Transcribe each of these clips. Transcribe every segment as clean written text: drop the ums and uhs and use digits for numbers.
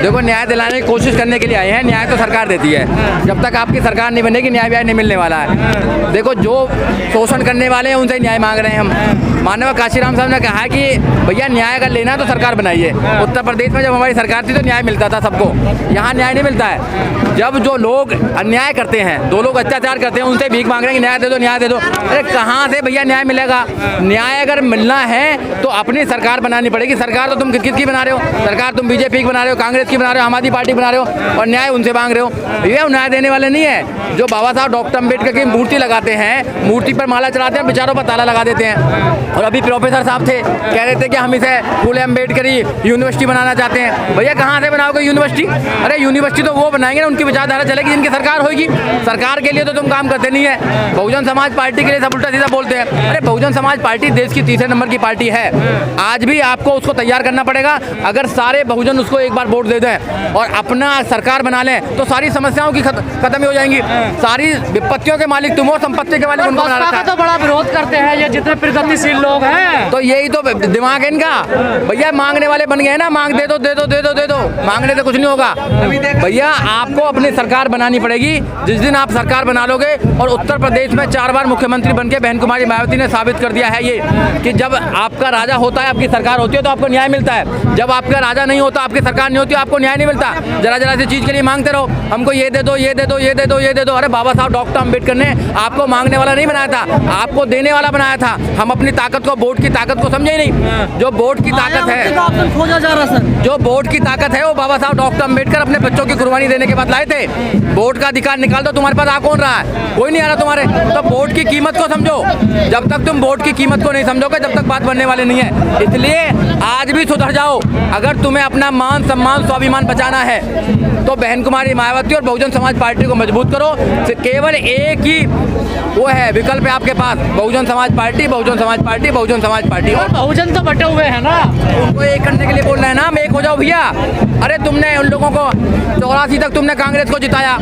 देखो, न्याय दिलाने की कोशिश करने के लिए आए हैं। न्याय तो सरकार देती है, जब तक आपकी सरकार नहीं बनेगी न्याय व्याय नहीं मिलने वाला है। देखो, जो शोषण करने वाले हैं उनसे न्याय मांग रहे हैं हम। माननीय काशीराम साहब ने कहा कि भैया न्याय अगर लेना है तो सरकार बनाइए। उत्तर प्रदेश में जब हमारी सरकार थी तो न्याय मिलता था सबको, यहाँ न्याय नहीं मिलता है। जब जो लोग अन्याय करते हैं, दो लोग अत्याचार करते हैं, उनसे भीख मांग रहे हैं कि न्याय दे दो, न्याय दे दो। अरे कहाँ से भैया न्याय मिलेगा? न्याय अगर मिलना है तो अपनी सरकार बनानी पड़ेगी। सरकार तो तुम किसकी बना रहे हो? सरकार तुम बीजेपी की बना रहे हो, कांग्रेस की बना रहे हो, आम आदमी पार्टी बना रहे हो, और न्याय उनसे मांग रहे हो। भैया न्याय देने वाले नहीं है। जो बाबा साहब डॉक्टर अम्बेडकर की मूर्ति लगाते हैं, मूर्ति पर माला चढ़ाते हैं, विचारों पर ताला लगा देते हैं। और अभी प्रोफेसर साहब थे, कह रहे थे कि हम इसे फूले अम्बेडकरी यूनिवर्सिटी बनाना चाहते हैं। भैया कहाँ से बनाओगे यूनिवर्सिटी? अरे यूनिवर्सिटी तो वो बनाएंगे ना, उनकी विचारधारा चलेगी जिनकी सरकार होगी। सरकार के लिए तो तुम काम करते नहीं है। बहुजन समाज पार्टी के लिए सब उल्टा सीधा बोलते हैं। अरे बहुजन समाज पार्टी देश की तीसरे नंबर की पार्टी है। आज भी आपको उसको तैयार करना पड़ेगा। अगर सारे बहुजन उसको एक बार वोट दे दें और अपना सरकार बना लें तो सारी समस्याओं की खत्म हो जाएंगी। सारी विपत्तियों के मालिक तुम हो, संपत्ति के मालिक उनको बना रखा है। तो बड़ा विरोध करते हैं ये जितने प्रगतिशील लोग हैं। तो यही तो दिमाग है इनका। भैया मांगने वाले बन गए ना, मांग दे दो दे दो दे दो दे दो, मांगने से कुछ नहीं होगा। भैया आपको अपनी सरकार बनानी पड़ेगी। जिस दिन आप सरकार बना लोगे, और उत्तर प्रदेश में 4 बार मुख्यमंत्री बनके बहन कुमारी मायावती ने साबित कर दिया है ये कि जब आपका राजा होता है, आपकी सरकार होती है तो आपको न्याय मिलता है। जब आपका राजा नहीं होता, आपकी सरकार नहीं होती, आपको न्याय नहीं मिलता। जरा जरा सी चीज के लिए मांगते रहो, हमको ये दे दो ये दे दो ये दे दो ये दे दो। अरे बाबा साहब डॉक्टर अम्बेडकर ने आपको मांगने वाला नहीं बनाया था, आपको देने वाला बनाया था। हम अपनी ताकत को, वोट की ताकत को समझे ही नहीं। जो वोट की ताकत है, खोजा जा रहा सर, जो वोट की ताकत है वो बाबा साहब डॉक्टर अम्बेडकर अपने बच्चों की कुर्बानी देने के बाद लाए थे। वोट का अधिकार निकाल दो, तुम्हारे पास आ कौन रहा है? कोई नहीं आ रहा तुम्हारे। तो वोट की कीमत को समझो। जब तक तुम वोट की कीमत को नहीं समझोगे तब तक बात बनने वाली नहीं है। इसलिए आज भी सुधर जाओ। अगर तुम्हें अपना मान सम्मान स्वाभिमान बचाना है तो बहन कुमारी मायावती और बहुजन समाज पार्टी को मजबूत करो। केवल एक ही वो है विकल्प है आपके पास, Bahujan Samaj party, Bahujan Samaj party, Bahujan Samaj party. और बहुजन तो बटे हुए हैं ना, उनको एक करने के लिए बोल रहे हैं ना, हम एक हो जाओ भैया। अरे तुमने उन लोगों को 84 तक तुमने कांग्रेस को जिताया,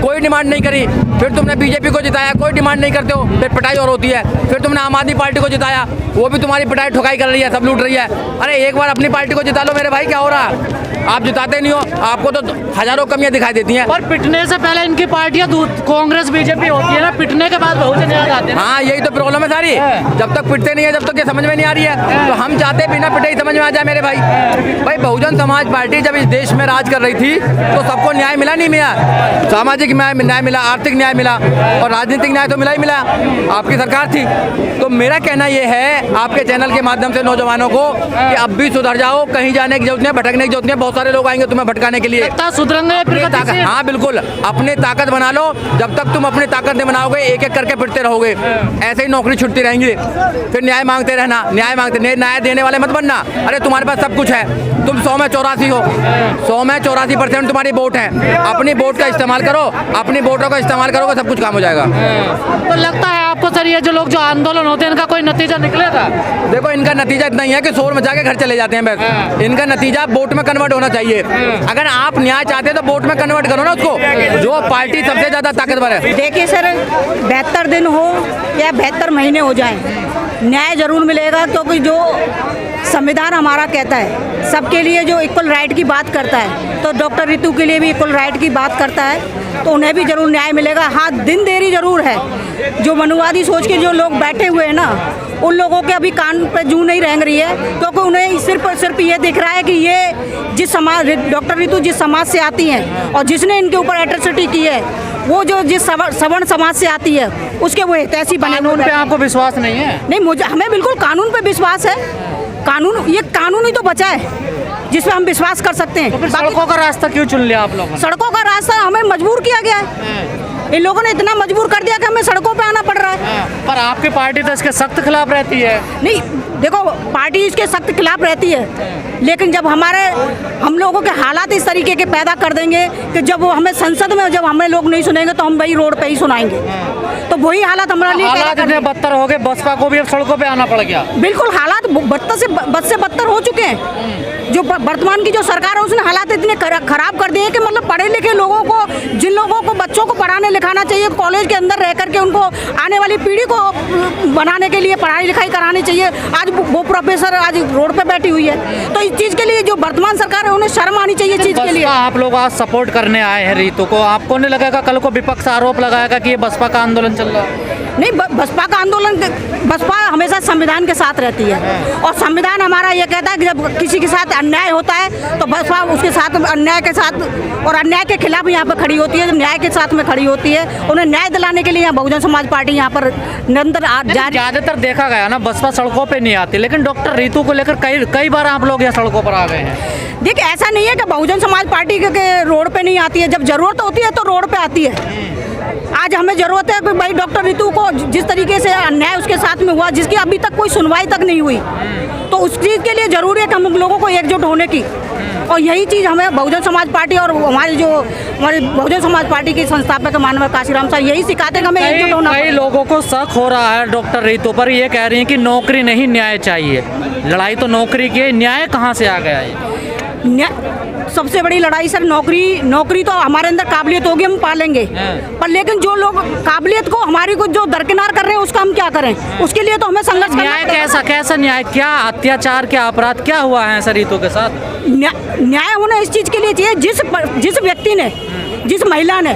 कोई डिमांड नहीं करी। फिर तुमने बीजेपी को जिताया, कोई डिमांड नहीं करते हो, फिर पिटाई और होती है। फिर तुमने आम आदमी पार्टी को जिताया, वो भी तुम्हारी पिटाई ठुकाई कर रही है, सब लूट रही है। अरे एक बार अपनी पार्टी को जिता लो मेरे भाई, क्या हो रहा है? आप जिताते नहीं हो, आपको तो हजारों कमियां दिखाई देती हैं। और पिटने से पहले इनकी पार्टियां कांग्रेस बीजेपी होती है ना, पिटने के बाद बहुजन आ जाते हैं। हाँ यही तो प्रॉब्लम है सारी। जब तक पिटते नहीं है, जब तक ये समझ में नहीं आ रही है, तो हम चाहते बिना पिटे ही समझ में आ जाए मेरे भाई। भाई बहुजन समाज पार्टी जब इस देश में राज कर रही थी तो सबको न्याय मिला नहीं मिला? सामाजिक न्याय मिला, आर्थिक न्याय मिला, और राजनीतिक न्याय तो मिला ही मिला। आपकी सरकार थी। तो मेरा कहना ये है आपके चैनल के माध्यम से नौजवानों को कि अब भी सुधर जाओ। कहीं जाने की जरूरत नहीं है, भटकने की जरूरत नहीं है। बहुत सारे लोग आएंगे तुम्हें भटकाने के लिए। सुधरेंगे। हाँ बिल्कुल, अपनी ताकत बना लो। जब तक तुम अपनी ताकत नहीं बनाओगे, एक एक करके पिटते रहोगे, ऐसे ही नौकरी छुटती रहेंगी। फिर न्याय मांगते रहना, न्याय देने वाले मत बनना। अरे तुम्हारे पास सब कुछ है, तुम 100 में 84 हो, 100 में 84% तुम्हारी वोट है। अपनी वोट का इस्तेमाल करो, अपनी वोटों का इस्तेमाल करोगे सब कुछ काम हो जाएगा। तो लगता है आपको सर ये जो लोग जो आंदोलन होते हैं इनका कोई नतीजा निकलेगा? देखो इनका नतीजा इतना ही है कि शोर मचा के घर चले जाते हैं बस। इनका नतीजा वोट में कन्वर्ट होना चाहिए। अगर आप न्याय चाहते हैं तो वोट में कन्वर्ट करो ना उसको, जो पार्टी सबसे ज्यादा ताकतवर है। देखिए सर, 72 दिन हो या 72 महीने हो जाएं, न्याय जरूर मिलेगा। क्योंकि जो संविधान हमारा कहता है सबके लिए जो इक्वल राइट की बात करता है, तो डॉक्टर रितु के लिए भी इक्वल राइट की बात करता है, तो उन्हें भी जरूर न्याय मिलेगा। हाँ दिन देरी जरूर है। जो मनुवादी सोच के जो लोग बैठे हुए हैं ना, उन लोगों के अभी कान पे जूं नहीं रेंग रही है। क्योंकि उन्हें सिर्फ ये दिख रहा है कि ये जिस समाज, डॉक्टर रितु जिस समाज से आती हैं और जिसने इनके ऊपर एट्रोसिटी की है, वो जो जिस सवर्ण समाज से आती है उसके वो हितैषी बने। कानून पे आपको विश्वास नहीं है? नहीं, हमें बिल्कुल कानून पे विश्वास है। ये कानून ही तो बचा है जिसमें हम विश्वास कर सकते हैं। तो फिर सड़कों का रास्ता क्यों चुन लिया आप लोगों ने? सड़कों का रास्ता हमें मजबूर किया गया है। इन लोगों ने इतना मजबूर कर दिया कि हमें सड़कों पे आना पड़ रहा है। पर आपकी पार्टी तो इसके सख्त खिलाफ रहती है। नहीं देखो, पार्टी इसके सख्त खिलाफ रहती है, लेकिन जब हम लोगों के हालात इस तरीके के पैदा कर देंगे कि जब वो हमें संसद में जब हमें लोग नहीं सुनेंगे तो हम वही रोड पे ही सुनाएंगे। तो वही हालात हमारा लिए हालात इतने बदतर हो गए, बसपा को भी अब सड़कों पे आना पड़ गया। बिल्कुल, हालात बद से बदतर हो चुके हैं। जो वर्तमान की जो सरकार है उसने हालात इतने खराब कर दिए हैं कि मतलब पढ़े लिखे लोगों को, जिन लोगों को बच्चों को पढ़ाने लिखाना चाहिए, कॉलेज के अंदर रह करके उनको आने वाली पीढ़ी को बनाने के लिए पढ़ाई लिखाई करानी चाहिए, आज वो प्रोफेसर आज रोड पे बैठी हुई है। तो इस चीज़ के लिए जो वर्तमान सरकार है उन्हें शर्म आनी चाहिए इस चीज़ के लिए। बसपा आप लोग आज सपोर्ट करने आए हैं रीतू को, आपको नहीं लगेगा कल को विपक्ष आरोप लगाएगा कि ये बसपा का आंदोलन चल रहा है? नहीं, बसपा का आंदोलन, बसपा हमेशा संविधान के साथ रहती है और संविधान हमारा ये कहता है कि जब किसी के साथ अन्याय होता है तो बसपा उसके साथ अन्याय के साथ और अन्याय के खिलाफ यहाँ पर खड़ी होती है, न्याय के साथ में खड़ी होती है। उन्हें न्याय दिलाने के लिए यहाँ बहुजन समाज पार्टी यहाँ पर निरंतर ज्यादातर देखा गया ना बसपा सड़कों पे नहीं आती, लेकिन डॉक्टर रीतू को लेकर कई बार आप लोग यहाँ सड़कों पर आ गए हैं। देखिए, ऐसा नहीं है कि बहुजन समाज पार्टी के रोड पे नहीं आती है, जब जरूरत होती है तो रोड पे आती है। आज हमें जरूरत है कि भाई डॉक्टर रीतू को जिस तरीके से अन्याय उसके साथ में हुआ, जिसकी अभी तक कोई सुनवाई तक नहीं हुई, तो उस चीज़ के लिए जरूरी है कि हम लोगों को एकजुट होने की, और यही चीज़ हमें बहुजन समाज पार्टी और हमारी बहुजन समाज पार्टी के संस्थापक माननीय काशीराम साहब यही सिखाते हैं कि हमें एकजुट होना। कई लोगों को शक हो रहा है डॉक्टर रीतू पर, ये कह रही है कि नौकरी नहीं न्याय चाहिए। लड़ाई तो नौकरी की, न्याय कहाँ से आ गया है? सबसे बड़ी लड़ाई सर नौकरी तो हमारे अंदर काबिलियत होगी, हम पालेंगे, पर लेकिन जो लोग काबिलियत को हमारी को जो दरकिनार कर रहे हैं उसका हम क्या करें? उसके लिए तो हमें संघर्ष करना न्याय कैसा न्याय, क्या अत्याचार, क्या अपराध क्या हुआ है सर रीतू के साथ? न्याय होना इस चीज़ के लिए चाहिए, जिस व्यक्ति ने, जिस महिला ने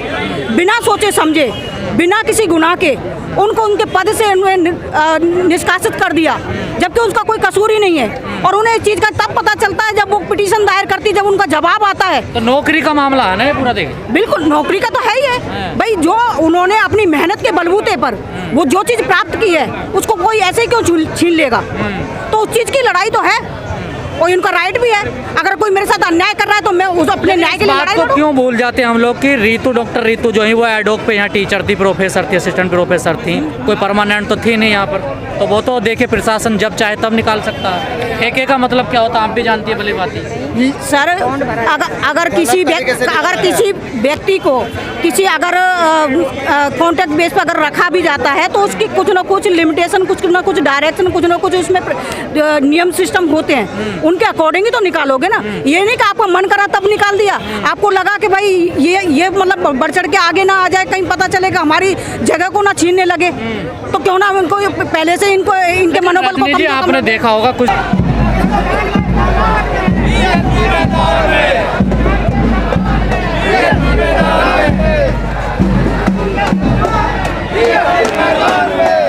बिना सोचे समझे, बिना किसी गुनाह के उनको उनके पद से निष्कासित कर दिया, जबकि उसका कोई कसूर ही नहीं है, और उन्हें इस चीज़ का तब पता चलता है जब वो पिटीशन दायर करती है, जब उनका जवाब आता है। तो नौकरी का मामला है ना ये पूरा? देखिए, बिल्कुल नौकरी का तो है ही है भाई, जो उन्होंने अपनी मेहनत के बलबूते पर वो जो चीज़ प्राप्त की है उसको कोई ऐसे क्यों छीन लेगा? तो उस चीज़ की लड़ाई तो है और उनका राइट भी है। अगर कोई मेरे साथ अन्याय कर रहा है तो मैं उस अपने न्याय के लिए लड़ाई लड़ूं। क्यों भूल जाते हैं हम लोग कि रीतू, डॉक्टर रीतू जो है वो एडोक पे यहाँ टीचर थी, प्रोफेसर थी, असिस्टेंट प्रोफेसर थी, कोई परमानेंट तो थी नहीं यहाँ पर, तो वो तो देखे प्रशासन जब चाहे तब निकाल सकता है। ठेके का मतलब क्या होता है आप भी जानती है भली बात। सर अगर किसी व्यक्ति को किसी अगर कॉन्ट्रैक्ट बेस पर अगर रखा भी जाता है तो उसकी कुछ ना कुछ लिमिटेशन, कुछ ना कुछ डायरेक्शन, कुछ ना कुछ उसमें नियम सिस्टम होते हैं, उनके अकॉर्डिंग ही तो निकालोगे ना। ये नहीं कि आपको मन करा तब निकाल दिया, आपको लगा कि भाई ये मतलब बढ़ चढ़ के आगे ना आ जाए, कहीं पता चलेगा हमारी जगह को ना छीनने लगे, तो क्यों ना उनको पहले से इनके मनोबल को आपने देखा होगा कुछ मैदान में